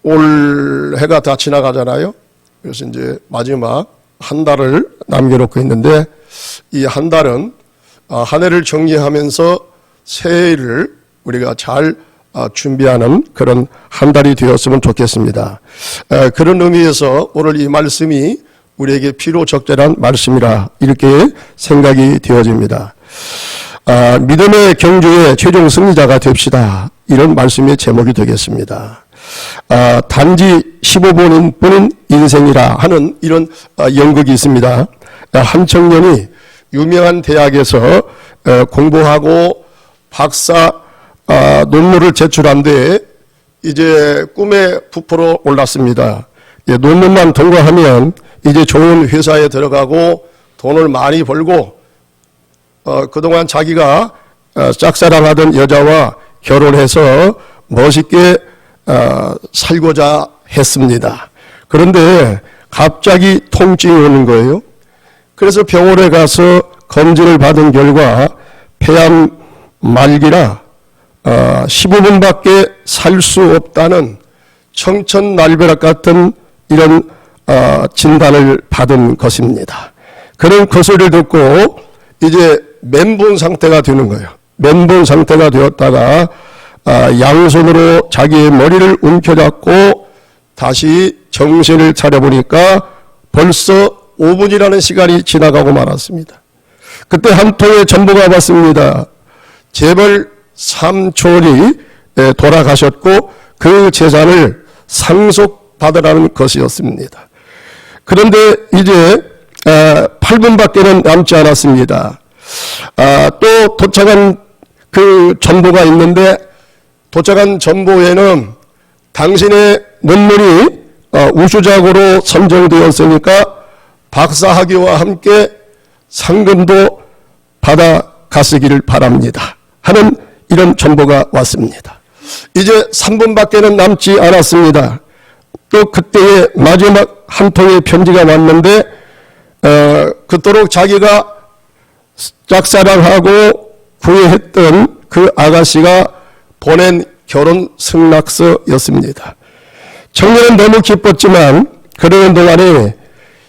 올 해가 다 지나가잖아요. 그래서 이제 마지막 한 달을 남겨놓고 있는데, 이 한 달은 한 해를 정리하면서 새해를 우리가 잘 준비하는 그런 한 달이 되었으면 좋겠습니다. 그런 의미에서 오늘 이 말씀이 우리에게 필요적절한 말씀이라 이렇게 생각이 되어집니다. 믿음의 경주의 최종 승리자가 됩시다. 이런 말씀의 제목이 되겠습니다. 단지 15분뿐인 인생이라 하는 이런 연극이 있습니다. 한 청년이 유명한 대학에서 공부하고 박사 논문을 제출한 뒤에 이제 꿈에 부풀어 올랐습니다. 논문만 통과하면 이제 좋은 회사에 들어가고 돈을 많이 벌고 그동안 자기가 짝사랑하던 여자와 결혼해서 멋있게 살고자 했습니다. 그런데 갑자기 통증이 오는 거예요. 그래서 병원에 가서 검진을 받은 결과 폐암 말기라 15분밖에 살 수 없다는 청천날벼락 같은 이런 진단을 받은 것입니다. 그런 거소리를 듣고 이제 멘붕 상태가 되는 거예요. 멘붕 상태가 되었다가 양손으로 자기의 머리를 움켜잡고 다시 정신을 차려보니까 벌써 5분이라는 시간이 지나가고 말았습니다. 그때 한 통의 전보가 왔습니다. 재벌 삼촌이 돌아가셨고 그 재산을 상속받으라는 것이었습니다. 그런데 이제 8분밖에는 남지 않았습니다. 또 도착한 그 전보가 있는데, 도착한 전보에는 당신의 논문이 우수작으로 선정되었으니까 박사학위와 함께 상금도 받아가시기를 바랍니다 하는 이런 전보가 왔습니다. 이제 3분밖에는 남지 않았습니다. 또 그때의 마지막 한 통의 편지가 왔는데 그토록 자기가 짝사랑하고 구애했던 그 아가씨가 보낸 결혼 승낙서였습니다. 청년은 너무 기뻤지만 그러는 동안에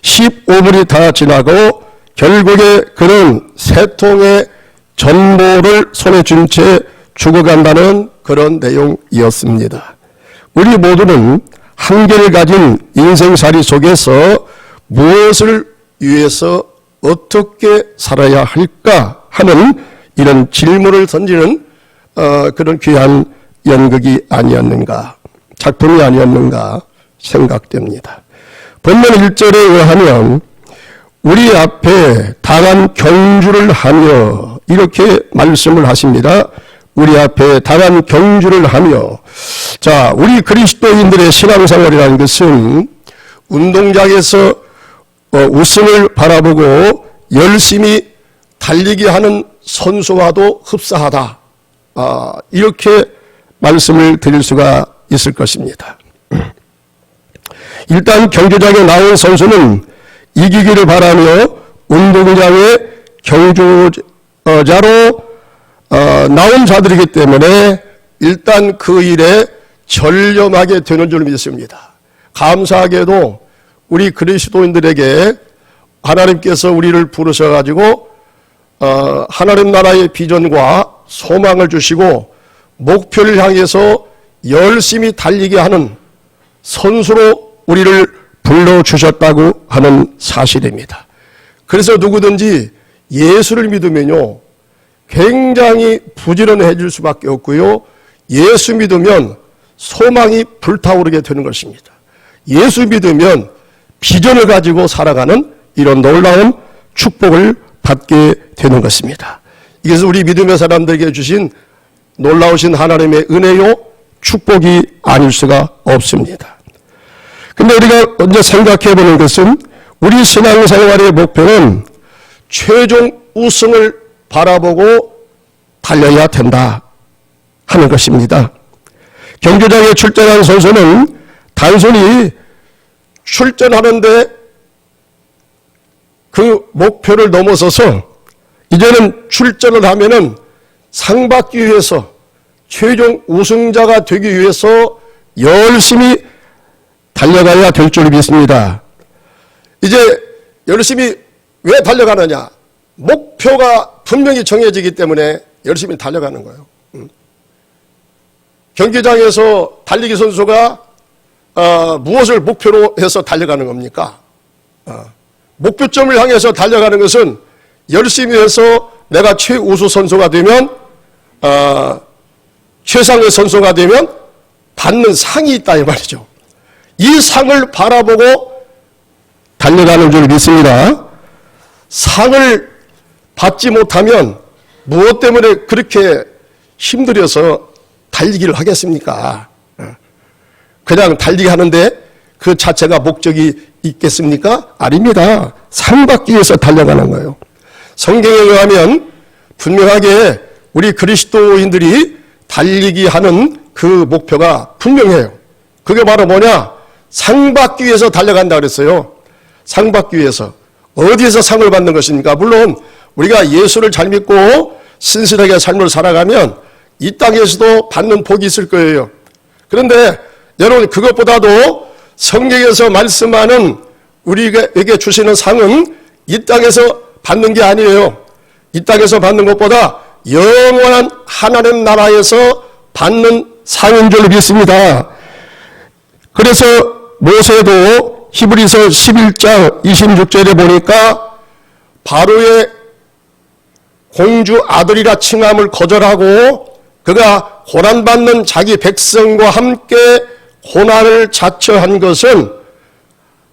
15분이 다 지나고 결국에 그는 세 통의 전보를 손에 쥔 채 죽어간다는 그런 내용이었습니다. 우리 모두는 한계를 가진 인생살이 속에서 무엇을 위해서 어떻게 살아야 할까 하는 이런 질문을 던지는 그런 귀한 연극이 아니었는가, 작품이 아니었는가 생각됩니다. 본문 1절에 의하면 우리 앞에 당한 경주를 하며 이렇게 말씀을 하십니다. 우리 앞에 당한 경주를 하며. 자, 우리 그리스도인들의 신앙생활이라는 것은 운동장에서 우승을 바라보고 열심히 달리기 하는 선수와도 흡사하다. 이렇게 말씀을 드릴 수가 있을 것입니다. 일단 경주장에 나온 선수는 이기기를 바라며 운동장에 경주자로 나온 자들이기 때문에 일단 그 일에 전념하게 되는 줄 믿습니다. 감사하게도 우리 그리스도인들에게 하나님께서 우리를 부르셔가지고 하나님 나라의 비전과 소망을 주시고 목표를 향해서 열심히 달리게 하는 선수로 우리를 불러주셨다고 하는 사실입니다. 그래서 누구든지 예수를 믿으면요, 굉장히 부지런해질 수밖에 없고요, 예수 믿으면 소망이 불타오르게 되는 것입니다. 예수 믿으면 비전을 가지고 살아가는 이런 놀라운 축복을 받게 되는 것입니다. 이것은 우리 믿음의 사람들에게 주신 놀라우신 하나님의 은혜요 축복이 아닐 수가 없습니다. 근데 우리가 먼저 생각해 보는 것은 우리 신앙생활의 목표는 최종 우승을 바라보고 달려야 된다 하는 것입니다. 경주장에 출전한 선수는 단순히 출전하는데 그 목표를 넘어서서 이제는 출전을 하면은 상 받기 위해서 최종 우승자가 되기 위해서 열심히 달려가야 될 줄 믿습니다. 이제 열심히 왜 달려가느냐? 목표가 분명히 정해지기 때문에 열심히 달려가는 거예요. 경기장에서 달리기 선수가 무엇을 목표로 해서 달려가는 겁니까? 목표점을 향해서 달려가는 것은 열심히 해서 내가 최우수 선수가 되면 최상의 선수가 되면 받는 상이 있다 이 말이죠. 이 상을 바라보고 달려가는 줄 믿습니다. 상을 받지 못하면 무엇 때문에 그렇게 힘들어서 달리기를 하겠습니까? 그냥 달리기 하는데 그 자체가 목적이 있겠습니까? 아닙니다. 상 받기 위해서 달려가는 거예요. 성경에 의하면 분명하게 우리 그리스도인들이 달리기 하는 그 목표가 분명해요. 그게 바로 뭐냐? 상 받기 위해서 달려간다 그랬어요. 상 받기 위해서. 어디에서 상을 받는 것입니까? 물론 우리가 예수를 잘 믿고 신실하게 삶을 살아가면 이 땅에서도 받는 복이 있을 거예요. 그런데 여러분 그것보다도 성경에서 말씀하는 우리에게 주시는 상은 이 땅에서 받는 게 아니에요. 이 땅에서 받는 것보다 영원한 하나님 나라에서 받는 상인 줄 믿습니다. 그래서 모세도 히브리서 11장 26절에 보니까 바로의 공주 아들이라 칭함을 거절하고 그가 고난받는 자기 백성과 함께 고난을 자처한 것은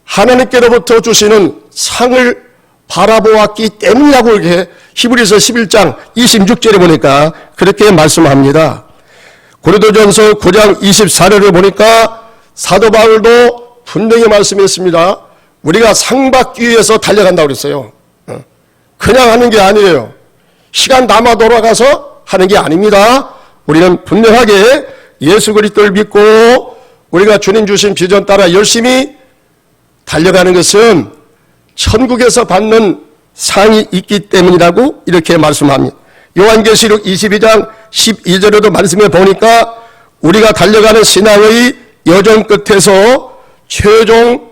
하나님께로부터 주시는 상을 바라보았기 때문이라고 이렇게 히브리서 11장 26절에 보니까 그렇게 말씀합니다. 고린도전서 9장 24절을 보니까 사도 바울도 분명히 말씀했습니다. 우리가 상 받기 위해서 달려간다고 그랬어요. 그냥 하는 게 아니에요. 시간 남아 돌아가서 하는 게 아닙니다. 우리는 분명하게 예수 그리스도를 믿고 우리가 주님 주신 비전 따라 열심히 달려가는 것은 천국에서 받는 상이 있기 때문이라고 이렇게 말씀합니다. 요한계시록 22장 12절에도 말씀해 보니까 우리가 달려가는 신앙의 여정 끝에서 최종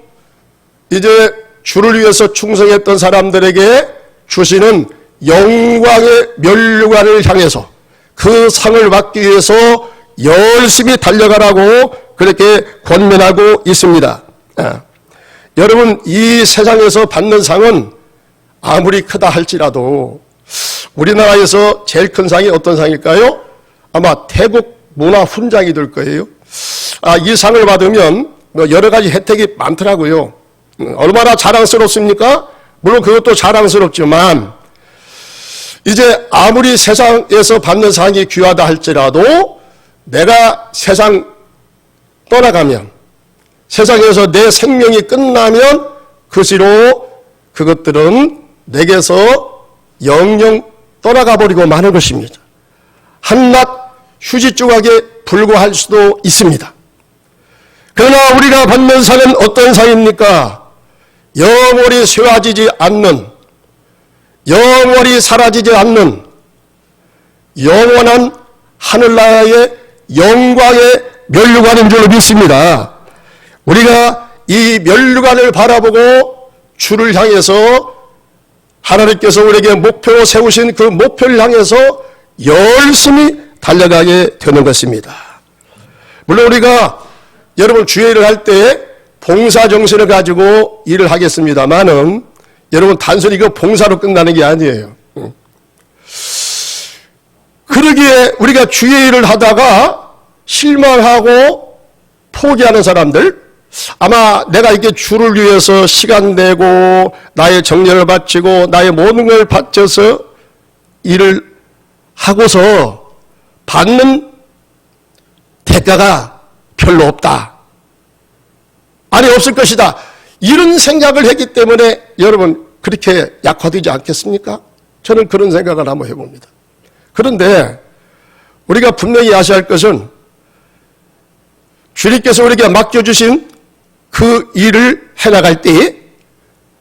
이제 주를 위해서 충성했던 사람들에게 주시는 영광의 면류관을 향해서 그 상을 받기 위해서 열심히 달려가라고 그렇게 권면하고 있습니다. 여러분 이 세상에서 받는 상은 아무리 크다 할지라도 우리나라에서 제일 큰 상이 어떤 상일까요? 아마 태국 문화훈장이 될 거예요. 이 상을 받으면 여러 가지 혜택이 많더라고요. 얼마나 자랑스럽습니까? 물론 그것도 자랑스럽지만 이제 아무리 세상에서 받는 상이 귀하다 할지라도 내가 세상 떠나가면 세상에서 내 생명이 끝나면 그시로 그것들은 내게서 영영 떠나가 버리고 마는 것입니다. 한낱 휴지 조각에 불과할 수도 있습니다. 그러나 우리가 받는 상은 어떤 상입니까? 영원히 쇠화지지 않는, 영원히 사라지지 않는 영원한 하늘나라의 영광의 면류관인 줄 믿습니다. 우리가 이 면류관을 바라보고 주를 향해서 하나님께서 우리에게 목표 세우신 그 목표를 향해서 열심히 달려가게 되는 것입니다. 물론 우리가 여러분 주의 일을 할 때 봉사정신을 가지고 일을 하겠습니다만은 여러분 단순히 이거 봉사로 끝나는 게 아니에요. 그러기에 우리가 주의 일을 하다가 실망하고 포기하는 사람들, 아마 내가 이렇게 주를 위해서 시간 내고 나의 정열을 바치고 나의 모든 걸 바쳐서 일을 하고서 받는 대가가 별로 없다. 아니 없을 것이다. 이런 생각을 했기 때문에 여러분 그렇게 약화되지 않겠습니까? 저는 그런 생각을 한번 해봅니다. 그런데 우리가 분명히 아셔야 할 것은 주님께서 우리에게 맡겨주신 그 일을 해나갈 때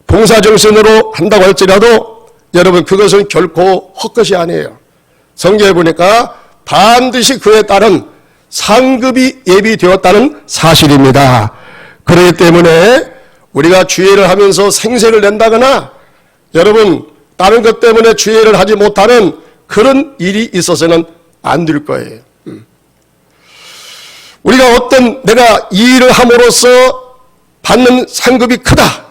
봉사정신으로 한다고 할지라도 여러분 그것은 결코 헛것이 아니에요. 성경에 보니까 반드시 그에 따른 상급이 예비되었다는 사실입니다. 그렇기 때문에 우리가 주의를 하면서 생색을 낸다거나 여러분 다른 것 때문에 주의를 하지 못하는 그런 일이 있어서는 안 될 거예요. 우리가 어떤 내가 이 일을 함으로써 받는 상급이 크다.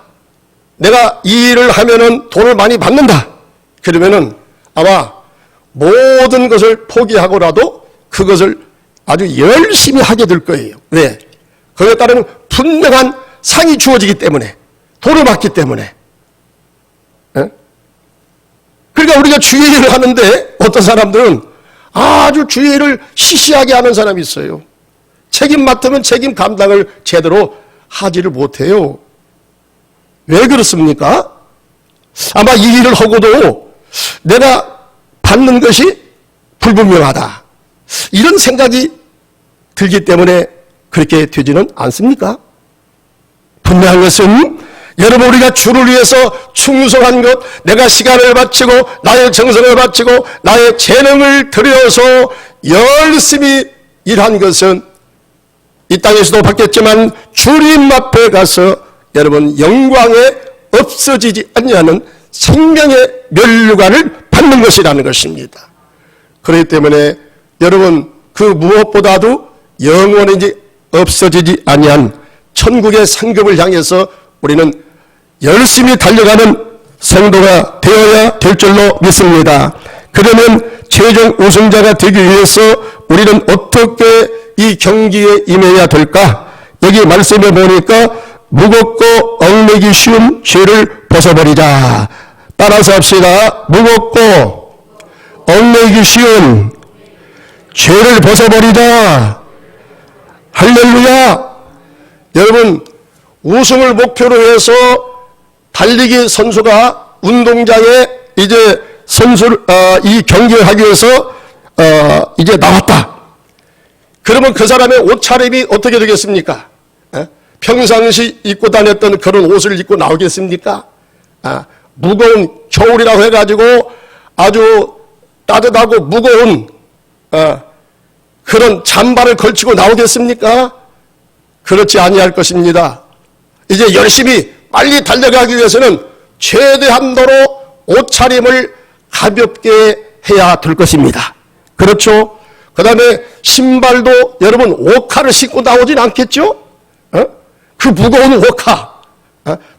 내가 이 일을 하면은 돈을 많이 받는다. 그러면은 아마 모든 것을 포기하고라도 그것을 아주 열심히 하게 될 거예요. 왜? 그에 따른 분명한 상이 주어지기 때문에, 돈을 받기 때문에. 에? 그러니까 우리가 주의를 하는데 어떤 사람들은 아주 주의를 시시하게 하는 사람이 있어요. 책임 맡으면 책임 감당을 제대로 하지를 못해요. 왜 그렇습니까? 아마 이 일을 하고도 내가 받는 것이 불분명하다. 이런 생각이 들기 때문에 그렇게 되지는 않습니까? 분명한 것은 여러분 우리가 주를 위해서 충성한 것, 내가 시간을 바치고 나의 정성을 바치고 나의 재능을 들여서 열심히 일한 것은 이 땅에서도 받겠지만 주님 앞에 가서 여러분 영광에 없어지지 않는 생명의 면류관을 받는 것이라는 것입니다. 그렇기 때문에 여러분 그 무엇보다도 영원히 이제 없어지지 아니한 천국의 상급을 향해서 우리는 열심히 달려가는 성도가 되어야 될 줄로 믿습니다. 그러면 최종 우승자가 되기 위해서 우리는 어떻게 이 경기에 임해야 될까? 여기 말씀에 보니까 무겁고 얽매기 쉬운 죄를 벗어버리자. 따라서 합시다. 무겁고 얽매기 쉬운 죄를 벗어버리자. 할렐루야. 여러분 우승을 목표로 해서 달리기 선수가 운동장에 이제 이 경기를 하기 위해서 이제 나왔다. 그러면 그 사람의 옷차림이 어떻게 되겠습니까? 평상시 입고 다녔던 그런 옷을 입고 나오겠습니까? 무거운 겨울이라고 해가지고 아주 따뜻하고 무거운 그런 잠바를 걸치고 나오겠습니까? 그렇지 아니할 것입니다. 이제 열심히 빨리 달려가기 위해서는 최대한도로 옷차림을 가볍게 해야 될 것입니다. 그렇죠? 그 다음에 신발도 여러분 오카를 신고 나오진 않겠죠? 그 무거운 오카.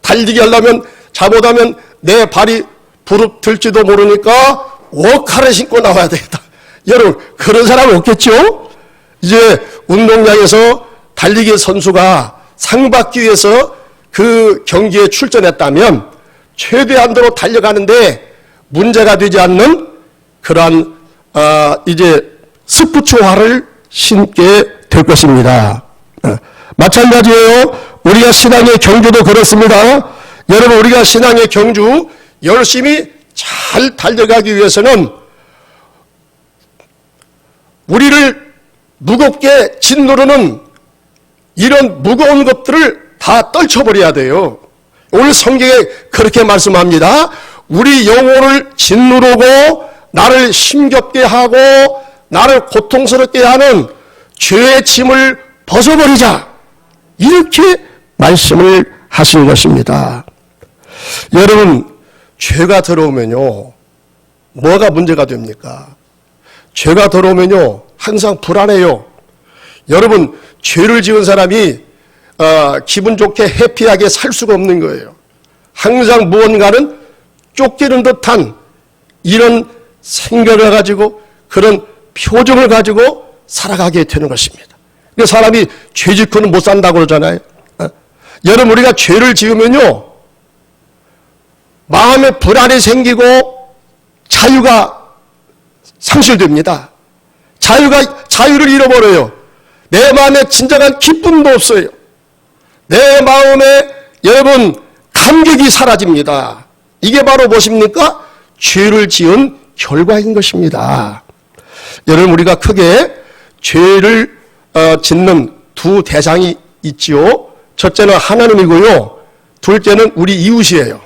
달리기 하려면 잘못하면 내 발이 부릅들지도 모르니까 오카를 신고 나와야 되겠다. 여러분 그런 사람 없겠죠? 이제 운동장에서 달리기 선수가 상 받기 위해서 그 경기에 출전했다면 최대한도로 달려가는데 문제가 되지 않는 그러한 이제 스포츠화를 신게 될 것입니다. 마찬가지예요. 우리가 신앙의 경주도 그렇습니다. 여러분 우리가 신앙의 경주 열심히 잘 달려가기 위해서는 우리를 무겁게 짓누르는 이런 무거운 것들을 다 떨쳐버려야 돼요. 오늘 성경에 그렇게 말씀합니다. 우리 영혼을 짓누르고 나를 힘겹게 하고 나를 고통스럽게 하는 죄의 짐을 벗어버리자. 이렇게 말씀을 하신 것입니다. 여러분 죄가 들어오면요 뭐가 문제가 됩니까? 죄가 들어오면요 항상 불안해요. 여러분 죄를 지은 사람이 기분 좋게 해피하게 살 수가 없는 거예요. 항상 무언가는 쫓기는 듯한 이런 생각을 가지고 그런 표정을 가지고 살아가게 되는 것입니다. 그러니까 사람이 죄 짓고는 못 산다고 그러잖아요. 여러분 우리가 죄를 지으면요 마음에 불안이 생기고 자유가 상실됩니다. 자유를 잃어버려요. 내 마음에 진정한 기쁨도 없어요. 내 마음에 여러분 감격이 사라집니다. 이게 바로 무엇입니까? 죄를 지은 결과인 것입니다. 여러분 우리가 크게 죄를 짓는 두 대상이 있지요. 첫째는 하나님이고요. 둘째는 우리 이웃이에요.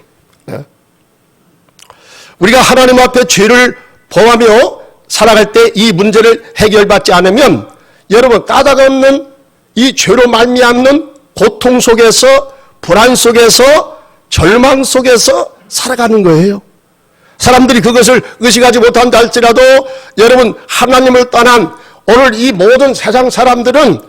우리가 하나님 앞에 죄를 범하며 살아갈 때 이 문제를 해결받지 않으면 여러분 까닭 없는 이 죄로 말미암는 고통 속에서, 불안 속에서, 절망 속에서 살아가는 거예요. 사람들이 그것을 의식하지 못한다 할지라도 여러분, 하나님을 떠난 오늘 이 모든 세상 사람들은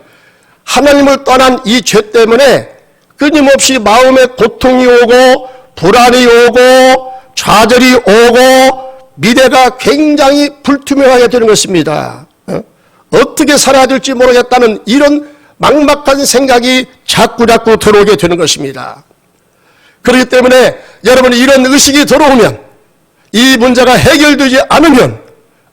하나님을 떠난 이 죄 때문에 끊임없이 마음에 고통이 오고 불안이 오고 좌절이 오고 미래가 굉장히 불투명하게 되는 것입니다. 어떻게 살아야 될지 모르겠다는 이런 막막한 생각이 자꾸 들어오게 되는 것입니다. 그렇기 때문에 여러분이 이런 의식이 들어오면, 이 문제가 해결되지 않으면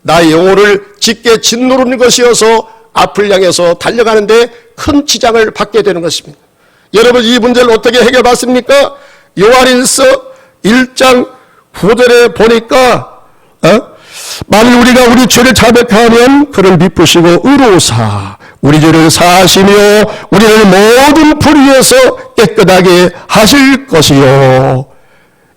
나의 영혼을 짙게 짓누르는 것이어서 앞을 향해서 달려가는데 큰 지장을 받게 되는 것입니다. 여러분, 이 문제를 어떻게 해결받습니까? 요한일서 1장 9절에 보니까 만일 우리가 우리 죄를 자백하면 그를 미쁘시고 의로우사 우리 죄를 사하시며 우리를 모든 불의에서 깨끗하게 하실 것이요.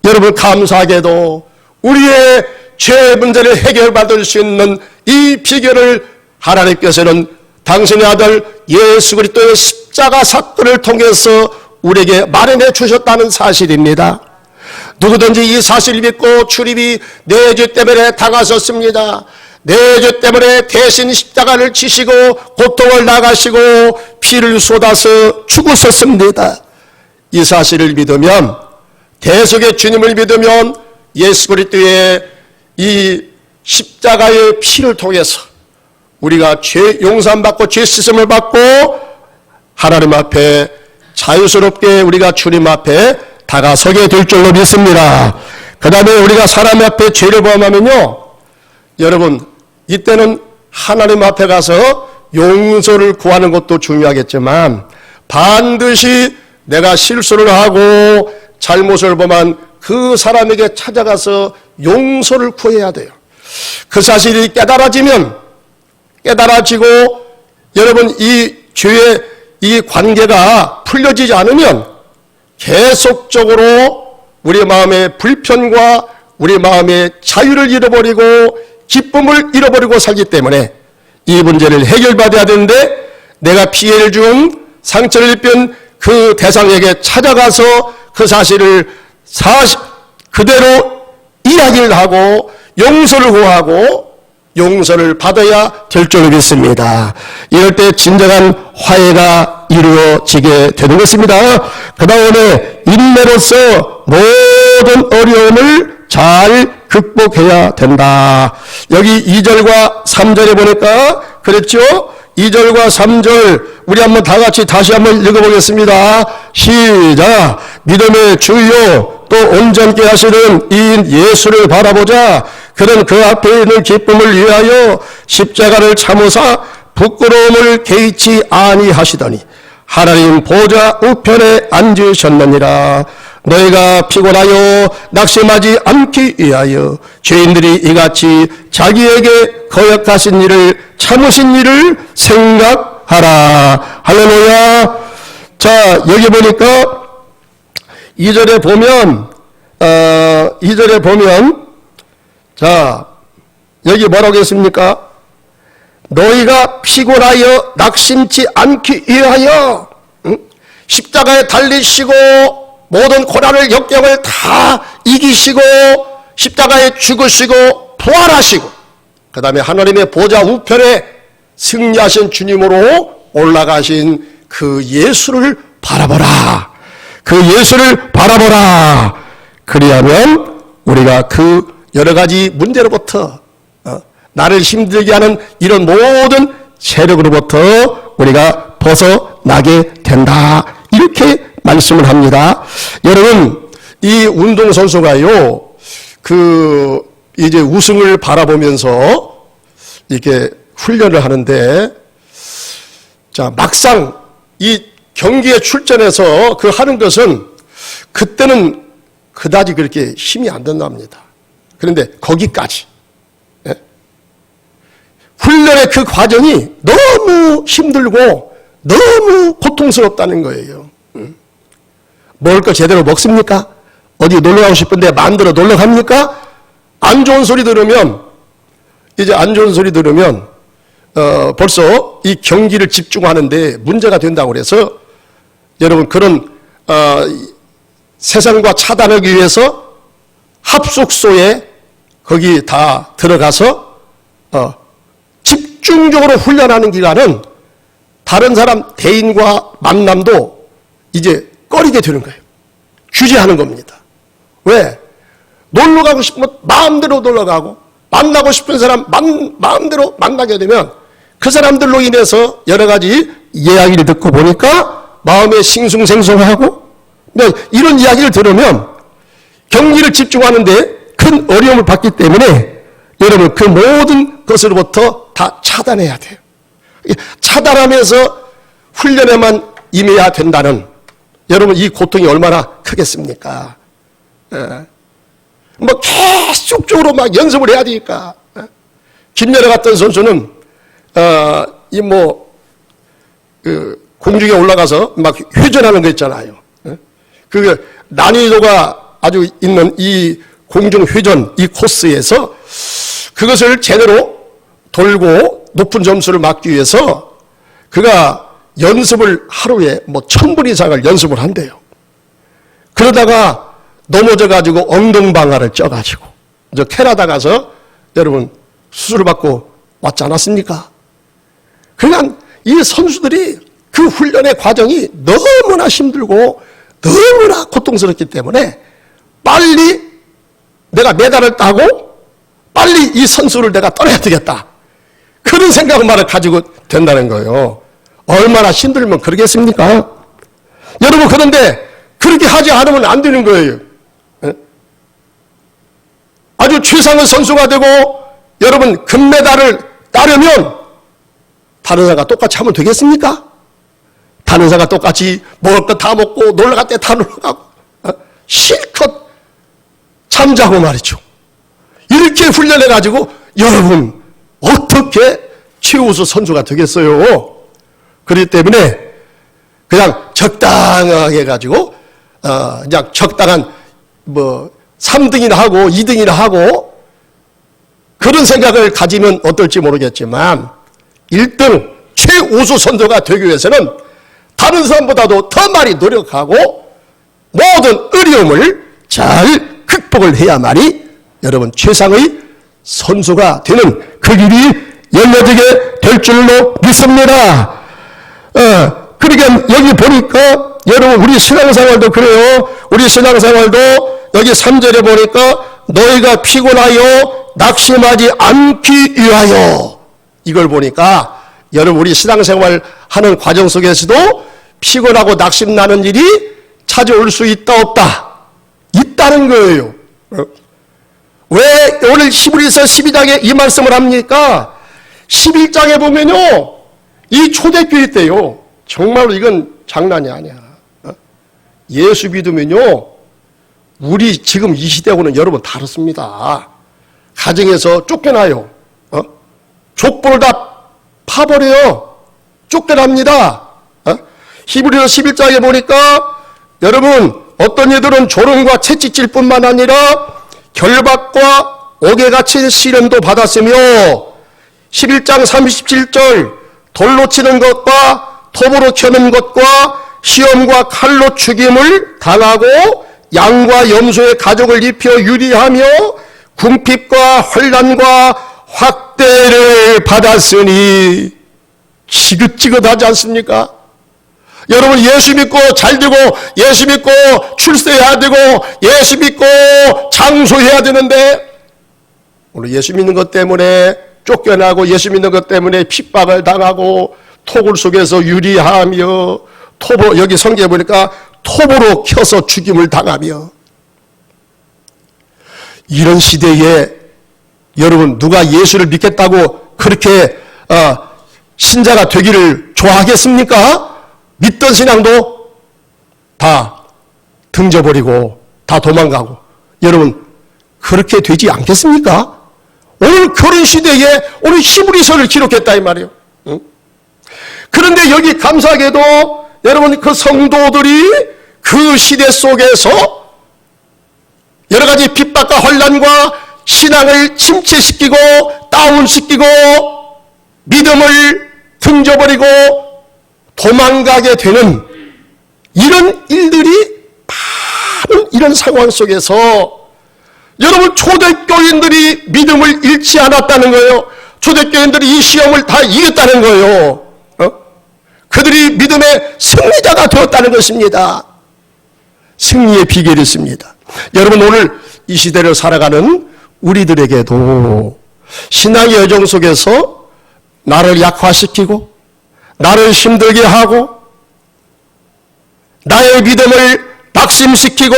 여러분, 감사하게도 우리의 죄 문제를 해결받을 수 있는 이 비결을 하나님께서는 당신의 아들 예수 그리스도의 십자가 사건을 통해서 우리에게 마련해 주셨다는 사실입니다. 누구든지 이 사실을 믿고 주님이 내 죄 때문에 다가섰습니다. 내 죄 때문에 대신 십자가를 지시고 고통을 나가시고 피를 쏟아서 죽으셨습니다. 이 사실을 믿으면, 대속의 주님을 믿으면 예수 그리스도의 이 십자가의 피를 통해서 우리가 죄 용서받고 죄 씻음을 받고 하나님 앞에 자유스럽게 우리가 주님 앞에 다가서게 될 줄로 믿습니다. 그 다음에 우리가 사람 앞에 죄를 범하면요, 여러분, 이때는 하나님 앞에 가서 용서를 구하는 것도 중요하겠지만 반드시 내가 실수를 하고 잘못을 범한 그 사람에게 찾아가서 용서를 구해야 돼요. 그 사실이 깨달아지고 여러분, 이 죄의 이 관계가 풀려지지 않으면 계속적으로 우리 마음의 불편과 우리 마음의 자유를 잃어버리고 기쁨을 잃어버리고 살기 때문에 이 문제를 해결받아야 되는데, 내가 피해를 준 상처를 입힌 그 대상에게 찾아가서 그 사실을 그대로 이야기를 하고 용서를 구하고 용서를 받아야 될 줄 믿습니다. 이럴 때 진정한 화해가 이루어지게 되는 것입니다. 그 다음에 인내로서 모든 어려움을 잘 극복해야 된다. 여기 2절과 3절에 보니까 그랬죠? 2절과 3절 우리 한번 다 같이 다시 한번 읽어보겠습니다. 시작. 믿음의 주요 또 온전케 하시는 이인 예수를 바라보자. 그는 그 앞에 있는 기쁨을 위하여 십자가를 참으사 부끄러움을 개의치 아니하시더니 하나님 보좌 우편에 앉으셨느니라. 너희가 피곤하여 낙심하지 않기 위하여 죄인들이 이같이 자기에게 거역하신 일을 참으신 일을 생각하라. 할렐루야. 자, 여기 보니까 2절에 보면 자, 여기 뭐라고 했습니까? 너희가 피곤하여 낙심치 않기 위하여 십자가에 달리시고 모든 고난을 역경을 다 이기시고 십자가에 죽으시고 부활하시고 그 다음에 하나님의 보좌 우편에 승리하신 주님으로 올라가신 그 예수를 바라보라. 그 예수를 바라보라. 그리하면 우리가 그 여러 가지 문제로부터 나를 힘들게 하는 이런 모든 세력으로부터 우리가 벗어나게 된다. 이렇게 말씀을 합니다. 여러분, 이 운동선수가요, 이제 우승을 바라보면서 이렇게 훈련을 하는데, 자, 막상 이 경기에 출전해서 하는 것은 그때는 그다지 그렇게 힘이 안 된답니다. 그런데 거기까지. 예? 훈련의 그 과정이 너무 힘들고 너무 고통스럽다는 거예요. 먹을 거 제대로 먹습니까? 어디 놀러 가고 싶은데 마음대로 놀러 갑니까? 안 좋은 소리 들으면 벌써 이 경기를 집중하는데 문제가 된다고 그래서 여러분 그런 세상과 차단하기 위해서 합숙소에 거기 다 들어가서 집중적으로 훈련하는 기간은 다른 사람 대인과 만남도 이제 꺼리게 되는 거예요. 규제하는 겁니다. 왜? 놀러 가고 싶으면 마음대로 놀러 가고 만나고 싶은 사람 마음대로 만나게 되면 그 사람들로 인해서 여러 가지 이야기를 듣고 보니까 마음에 싱숭생숭하고 이런 이야기를 들으면 경기를 집중하는데 큰 어려움을 받기 때문에 여러분 그 모든 것으로부터 다 차단해야 돼요. 차단하면서 훈련에만 임해야 된다는 여러분 이 고통이 얼마나 크겠습니까? 뭐 계속적으로 막 연습을 해야 되니까. 김연아 같은 선수는 공중에 올라가서 막 회전하는 거 있잖아요. 그 난이도가 아주 있는 이 공중 회전 이 코스에서 그것을 제대로 돌고 높은 점수를 막기 위해서 그가 연습을 하루에 1000분 이상을 연습을 한대요. 그러다가 넘어져가지고 엉덩방아를 쪄가지고 저 캐나다 가서 여러분 수술을 받고 왔지 않았습니까? 그러니까 이 선수들이 그 훈련의 과정이 너무나 힘들고 너무나 고통스럽기 때문에 빨리 내가 메달을 따고 빨리 이 선수를 내가 떠나야 되겠다. 그런 생각만을 가지고 된다는 거예요. 얼마나 힘들면 그러겠습니까? 여러분 그런데 그렇게 하지 않으면 안 되는 거예요. 아주 최상의 선수가 되고 여러분 금메달을 따려면 다른 사람과 똑같이 하면 되겠습니까? 다른 사람과 똑같이 먹을 거 다 먹고 놀러 갈 때 다 놀러 가고 실컷 잠자고 말이죠. 이렇게 훈련해가지고 여러분 어떻게 최우수 선수가 되겠어요? 그렇기 때문에 그냥 적당하게 해가지고 그냥 적당한 3등이나 하고 2등이나 하고 그런 생각을 가지면 어떨지 모르겠지만 1등 최우수 선수가 되기 위해서는 다른 사람보다도 더 많이 노력하고 모든 어려움을 잘 극복을 해야만이 여러분 최상의 선수가 되는 그 길이 열려지게 될 줄로 믿습니다. 그러니까 여기 보니까 여러분 우리 신앙생활도 그래요. 우리 신앙생활도 여기 3절에 보니까 너희가 피곤하여 낙심하지 않기 위하여 이걸 보니까 여러분 우리 신앙생활 하는 과정 속에서도 피곤하고 낙심나는 일이 찾아올 수 있다 없다? 있다는 거예요. 왜 오늘 히브리서 12장에 이 말씀을 합니까? 11장에 보면요 이 초대교회 때요 정말로 이건 장난이 아니야. 예수 믿으면요 우리 지금 이 시대하고는 여러분 다릅니다. 가정에서 쫓겨나요. 족보를 다 파버려요. 쫓겨납니다. 히브리서 11장에 보니까 여러분 어떤 이들은 조롱과 채찍질 뿐만 아니라 결박과 옥에 갇힌 시련도 받았으며 11장 37절 돌로 치는 것과 톱으로 켜는 것과 시험과 칼로 죽임을 당하고 양과 염소의 가죽을 입혀 유리하며 궁핍과 환난과 확대를 받았으니 지긋지긋하지 않습니까? 여러분 예수 믿고 잘 되고 예수 믿고 출세해야 되고 예수 믿고 장수해야 되는데 오늘 예수 믿는 것 때문에 쫓겨나고 예수 믿는 것 때문에 핍박을 당하고 토굴 속에서 유리하며 여기 성경에 보니까 톱으로 켜서 죽임을 당하며 이런 시대에 여러분 누가 예수를 믿겠다고 그렇게 신자가 되기를 좋아하겠습니까? 믿던 신앙도 다 등져버리고 다 도망가고 여러분 그렇게 되지 않겠습니까? 오늘 그런 시대에 오늘 히브리서를 기록했다 이 말이에요. 응? 그런데 여기 감사하게도 여러분 그 성도들이 그 시대 속에서 여러 가지 핍박과 혼란과 신앙을 침체시키고 다운시키고 믿음을 등져버리고 도망가게 되는 이런 일들이 많은 이런 상황 속에서 여러분 초대교인들이 믿음을 잃지 않았다는 거예요. 초대교인들이 이 시험을 다 이겼다는 거예요. 그들이 믿음의 승리자가 되었다는 것입니다. 승리의 비결이 있습니다. 여러분 오늘 이 시대를 살아가는 우리들에게도 신앙의 여정 속에서 나를 약화시키고 나를 힘들게 하고 나의 믿음을 낙심시키고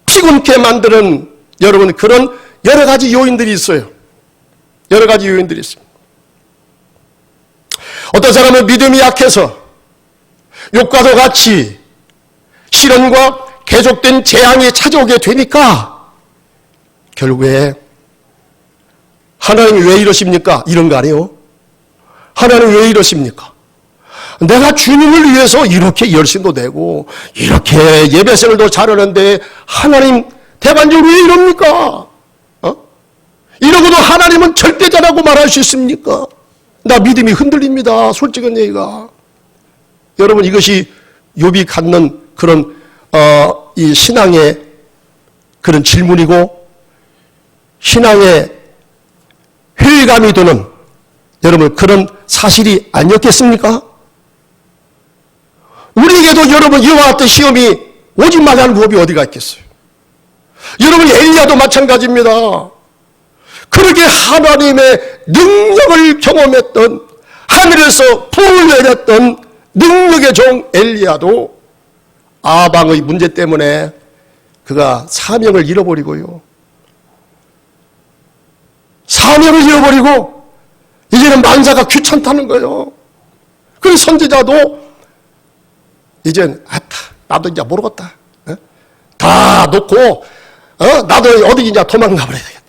피곤케 만드는 여러분 그런 여러 가지 요인들이 있어요. 여러 가지 요인들이 있습니다. 어떤 사람은 믿음이 약해서 욕과도 같이 시련과 계속된 재앙이 찾아오게 되니까 결국에 하나님이 왜 이러십니까? 이런 거 아니에요. 하나님 왜 이러십니까? 내가 주님을 위해서 이렇게 열심도 내고 이렇게 예배생활도 잘하는데 하나님 대반적으로 왜 이럽니까? 이러고도 하나님은 절대자라고 말할 수 있습니까? 나 믿음이 흔들립니다. 솔직한 얘기가. 여러분 이것이 욥이 갖는 그런 이 신앙의 그런 질문이고 신앙의 회의감이 드는 여러분 그런 사실이 아니었겠습니까? 우리에게도 여러분 이와 같은 시험이 오지 말라는 법이 어디가 있겠어요? 여러분 엘리야도 마찬가지입니다. 그렇게 하나님의 능력을 경험했던 하늘에서 불을 내렸던 능력의 종 엘리야도 아방의 문제 때문에 그가 사명을 잃어버리고요. 사명을 잃어버리고 이제는 만사가 귀찮다는 거예요. 그래서 선지자도 이젠 나도 이제 모르겠다. 다 놓고 나도 어디냐 도망가 버려야 되겠다.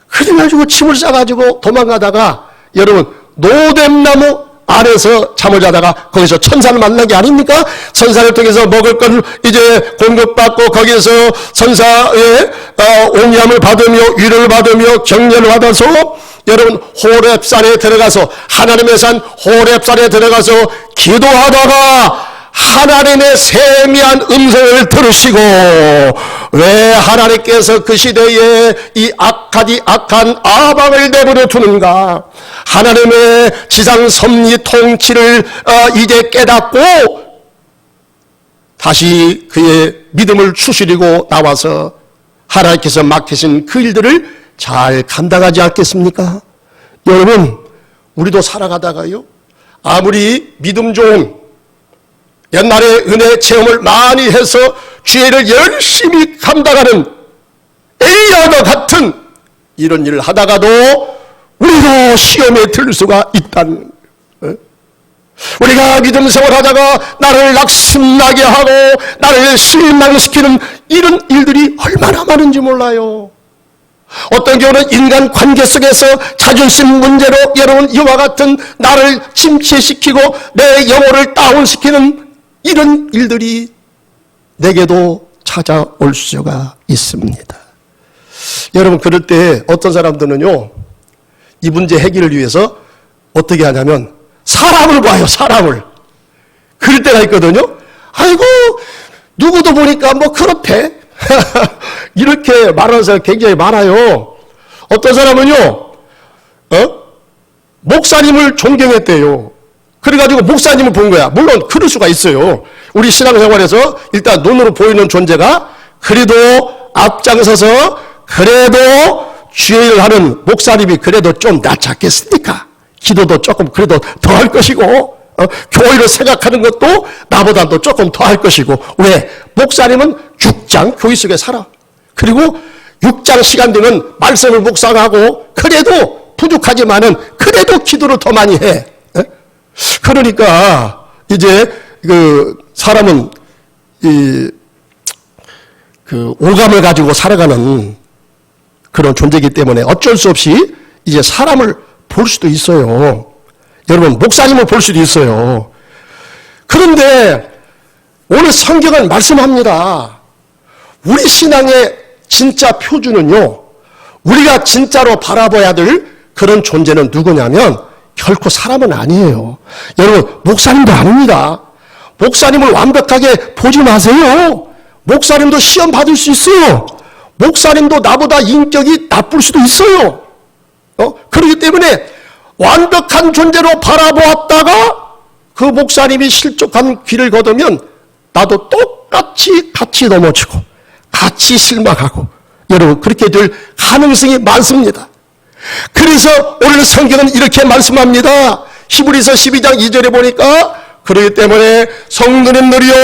그래가지고 침을 싸가지고 도망가다가 여러분 노뎀나무 아래서 잠을 자다가 거기서 천사를 만난 게 아닙니까? 천사를 통해서 먹을 걸 이제 공급받고 거기에서 천사의 옹이함을 받으며 위로를 받으며 격려를 받아서 여러분 호렙산에 들어가서 하나님의 산 호렙산에 들어가서 기도하다가 하나님의 세미한 음성을 들으시고 왜 하나님께서 그 시대에 이 악한 아방을 내버려 두는가? 하나님의 지상 섭리 통치를 이제 깨닫고 다시 그의 믿음을 추스리고 나와서 하나님께서 맡기신 그 일들을 잘 감당하지 않겠습니까? 여러분 우리도 살아가다가요 아무리 믿음 좋은 옛날에 은혜 체험을 많이 해서 죄를 열심히 감당하는 엘리야와 같은 이런 일을 하다가도 우리도 시험에 들 수가 있다는 거예요. 우리가 믿음 생활하다가 나를 낙심나게 하고 나를 실망시키는 이런 일들이 얼마나 많은지 몰라요. 어떤 경우는 인간 관계 속에서 자존심 문제로 여러분 이와 같은 나를 침체시키고 내 영혼을 다운시키는 이런 일들이 내게도 찾아올 수가 있습니다. 여러분 그럴 때 어떤 사람들은요 이 문제 해결을 위해서 어떻게 하냐면 사람을 봐요. 사람을. 그럴 때가 있거든요. 아이고 누구도 보니까 뭐 그렇대. 이렇게 말하는 사람 굉장히 많아요. 어떤 사람은요 목사님을 존경했대요. 그래가지고 목사님을 본 거야. 물론 그럴 수가 있어요. 우리 신앙생활에서 일단 눈으로 보이는 존재가 그래도 앞장서서 그래도 주의를 하는 목사님이 그래도 좀 낫지 않겠습니까? 기도도 조금 그래도 더 할 것이고 교회를 생각하는 것도 나보다도 조금 더 할 것이고 왜? 목사님은 6장 교회 속에 살아. 그리고 6장 시간 되면 말씀을 묵상하고 그래도 부족하지만은 그래도 기도를 더 많이 해. 그러니까 이제 그 사람은 그 오감을 가지고 살아가는 그런 존재이기 때문에 어쩔 수 없이 이제 사람을 볼 수도 있어요. 여러분 목사님을 볼 수도 있어요. 그런데 오늘 성경은 말씀합니다. 우리 신앙의 진짜 표준은요 우리가 진짜로 바라봐야 될 그런 존재는 누구냐면 결코 사람은 아니에요. 여러분 목사님도 아닙니다. 목사님을 완벽하게 보지 마세요. 목사님도 시험 받을 수 있어요. 목사님도 나보다 인격이 나쁠 수도 있어요. 그렇기 때문에 완벽한 존재로 바라보았다가 그 목사님이 실족한 길을 거두면 나도 똑같이 같이 넘어지고 같이 실망하고 여러분 그렇게 될 가능성이 많습니다. 그래서 오늘 성경은 이렇게 말씀합니다. 히브리서 12장 2절에 보니까 그렇기 때문에 성도님들이요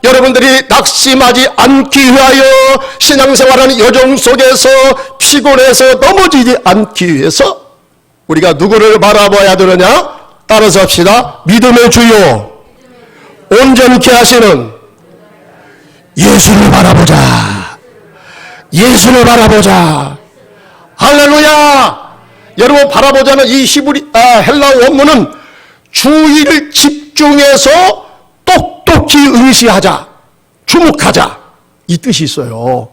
여러분들이 낙심하지 않기 위하여 신앙생활하는 여정 속에서 피곤해서 넘어지지 않기 위해서 우리가 누구를 바라봐야 되느냐? 따라서 합시다. 믿음의 주요 온전케 하시는 예수를 바라보자. 예수를 바라보자. 할렐루야. 여러분 바라보자는 이 헬라어 원문은 주의를 집중해서 똑똑히 응시하자, 주목하자 이 뜻이 있어요.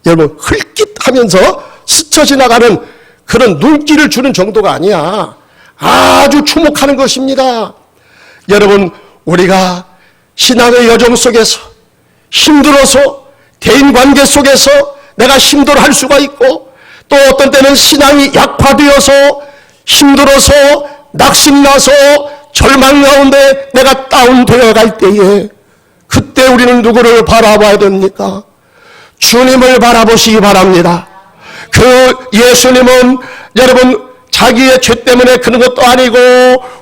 여러분 흘깃하면서 스쳐 지나가는 그런 눈길을 주는 정도가 아니야. 아주 주목하는 것입니다. 여러분 우리가 신앙의 여정 속에서 힘들어서 대인관계 속에서 내가 힘들어할 수가 있고 또 어떤 때는 신앙이 약화되어서 힘들어서 낙심나서 절망 가운데 내가 다운되어 갈 때에 그때 우리는 누구를 바라봐야 됩니까? 주님을 바라보시기 바랍니다. 그 예수님은 여러분 자기의 죄 때문에 그런 것도 아니고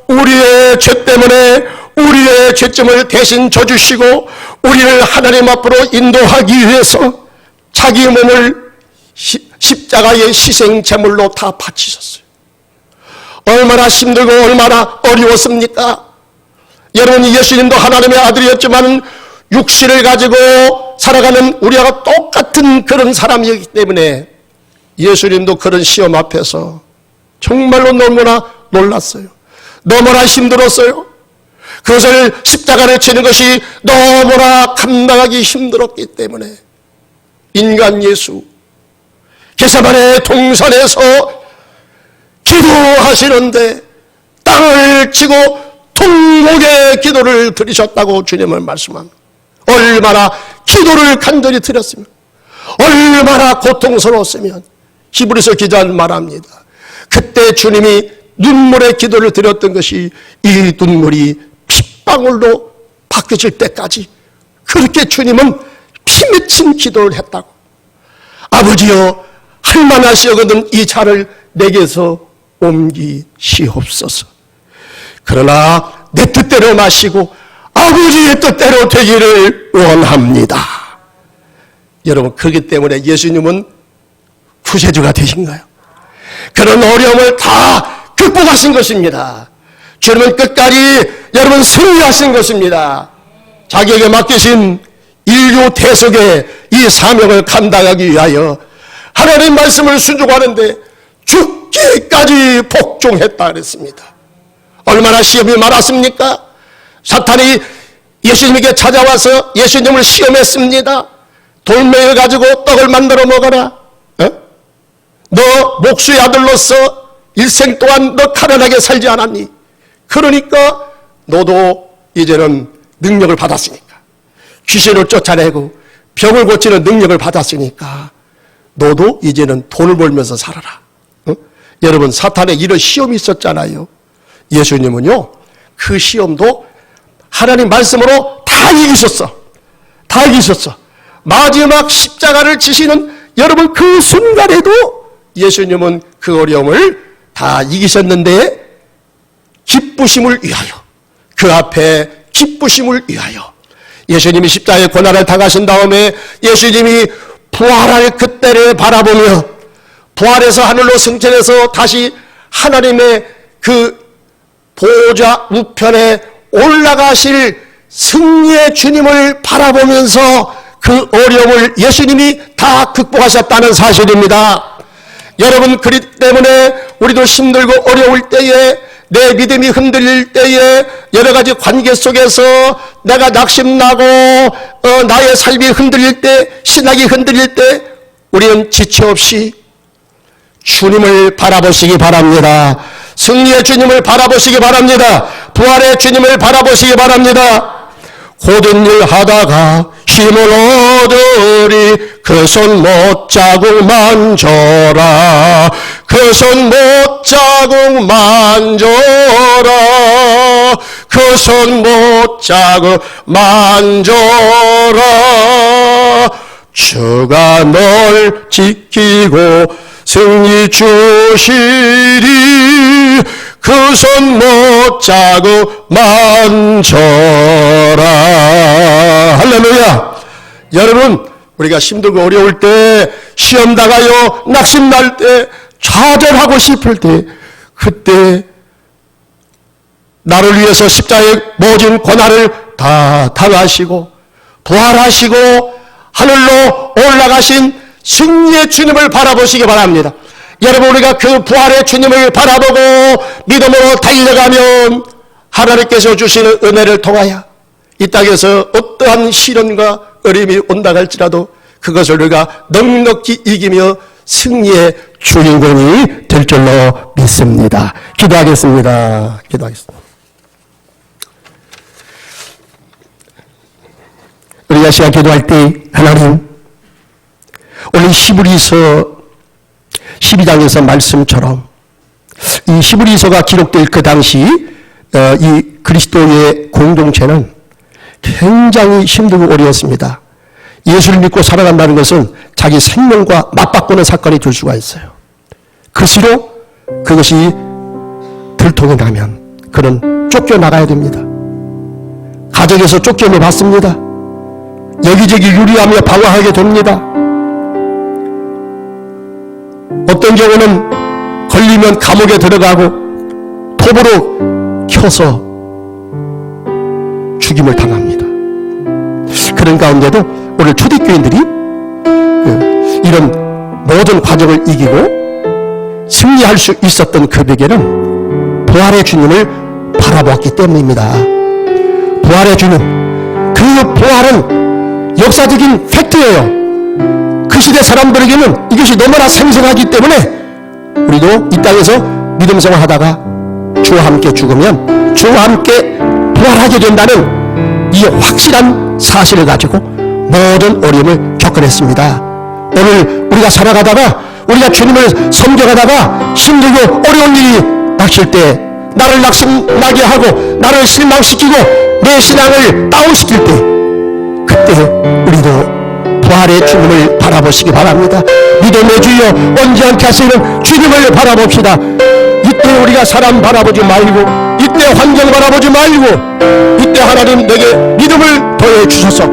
우리의 죄 때문에 우리의 죄점을 대신 져주시고 우리를 하나님 앞으로 인도하기 위해서 자기 몸을 십자가의 희생 제물로 다 바치셨어요. 얼마나 힘들고 얼마나 어려웠습니까? 여러분 예수님도 하나님의 아들이었지만 육신을 가지고 살아가는 우리와 똑같은 그런 사람이기 때문에 예수님도 그런 시험 앞에서 정말로 너무나 놀랐어요. 너무나 힘들었어요. 그것을 십자가를 치는 것이 너무나 감당하기 힘들었기 때문에 인간 예수 겟세마네 동산에서 기도하시는데 땅을 치고 통곡의 기도를 드리셨다고 주님은 말씀합니다. 얼마나 기도를 간절히 드렸으면 얼마나 고통스러웠으면 히브리서 기자는 말합니다. 그때 주님이 눈물의 기도를 드렸던 것이 이 눈물이 핏방울로 바뀌어질 때까지 그렇게 주님은 피맺힌 기도를 했다고. 아버지여 할만하시거든 이 잔을 내게서 옮기시옵소서. 그러나 내 뜻대로 마시고 아버지의 뜻대로 되기를 원합니다. 여러분 그렇기 때문에 예수님은 구세주가 되신가요? 그런 어려움을 다 극복하신 것입니다. 주님은 끝까지 여러분 승리하신 것입니다. 자기에게 맡기신 인류 대속의 이 사명을 감당하기 위하여 하나님 말씀을 순종하는데 죽기까지 복종했다 그랬습니다. 얼마나 시험이 많았습니까? 사탄이 예수님에게 찾아와서 예수님을 시험했습니다. 돌멩이를 가지고 떡을 만들어 먹어라. 너 목수의 아들로서 일생 동안 너 가난하게 살지 않았니? 그러니까 너도 이제는 능력을 받았으니까 귀신을 쫓아내고 병을 고치는 능력을 받았으니까 너도 이제는 돈을 벌면서 살아라. 여러분 사탄의 이런 시험이 있었잖아요. 예수님은요 그 시험도 하나님 말씀으로 다 이기셨어. 다 이기셨어. 마지막 십자가를 지시는 여러분 그 순간에도 예수님은 그 어려움을 다 이기셨는데 기쁘심을 위하여 그 앞에 기쁘심을 위하여 예수님이 십자가의 고난을 당하신 다음에 예수님이 부활할 그때를 바라보며 부활해서 하늘로 승천해서 다시 하나님의 그 보좌 우편에 올라가실 승리의 주님을 바라보면서 그 어려움을 예수님이 다 극복하셨다는 사실입니다. 여러분 그렇기 때문에 우리도 힘들고 어려울 때에 내 믿음이 흔들릴 때에 여러 가지 관계 속에서 내가 낙심나고 나의 삶이 흔들릴 때 신학이 흔들릴 때 우리는 지체 없이 주님을 바라보시기 바랍니다. 승리의 주님을 바라보시기 바랍니다. 부활의 주님을 바라보시기 바랍니다. 고된 일 하다가 힘을 얻으리 그 손 못자국 만져라 그 손 못자국 만져라 그 손 못자국 만져라 주가 널 지키고 승리 주시리 그 손 못자국 만져라. 할렐루야. 여러분, 우리가 힘들고 어려울 때, 시험 당하여 낙심날 때, 좌절하고 싶을 때, 그때 나를 위해서 십자가의 모진 고난을 다 당하시고 부활하시고 하늘로 올라가신 승리의 주님을 바라보시기 바랍니다. 여러분, 우리가 그 부활의 주님을 바라보고 믿음으로 달려가면 하나님께서 주시는 은혜를 통하여 이 땅에서 어떠한 시련과 어려움이 온다 할지라도 그것을 우리가 넉넉히 이기며 승리의 주인공이 될 줄로 믿습니다. 기도하겠습니다. 우리가 시간 기도할 때 하나님, 오늘 히브리서 12장에서 말씀처럼 이 히브리서가 기록될 그 당시 이 그리스도의 공동체는 굉장히 힘들고 어려웠습니다. 예수를 믿고 살아간다는 것은 자기 생명과 맞바꾸는 사건이 될 수가 있어요. 그시로 그것이 들통이 나면 그는 쫓겨나가야 됩니다. 가정에서 쫓겨내 받습니다. 여기저기 유리하며 방황하게 됩니다. 어떤 경우는 걸리면 감옥에 들어가고 톱으로 켜서 죽임을 당합니다. 그런 가운데도 오늘 초대교인들이 이런 모든 과정을 이기고 승리할 수 있었던 그에게는 부활의 주님을 바라보았기 때문입니다. 부활의 주님, 그 부활은 역사적인 팩트예요. 그 시대 사람들에게는 이것이 너무나 생생하기 때문에 우리도 이 땅에서 믿음 생활하다가 주와 함께 죽으면 주와 함께 부활하게 된다는 이 확실한 사실을 가지고 모든 어려움을 겪어냈습니다. 오늘 우리가 살아가다가 우리가 주님을 섬겨가다가 힘들고 어려운 일이 닥칠 때 나를 낙심나게 하고 나를 실망시키고 내 신앙을 다운시킬 때 그때 우리도 부활의 주님을 바라보시기 바랍니다. 믿음의 주여 언제한테 하시는 주님을 바라봅시다. 이때 우리가 사람 바라보지 말고 이때 환경 바라보지 말고 이때 하나님 내게 믿음을 더해 주셔서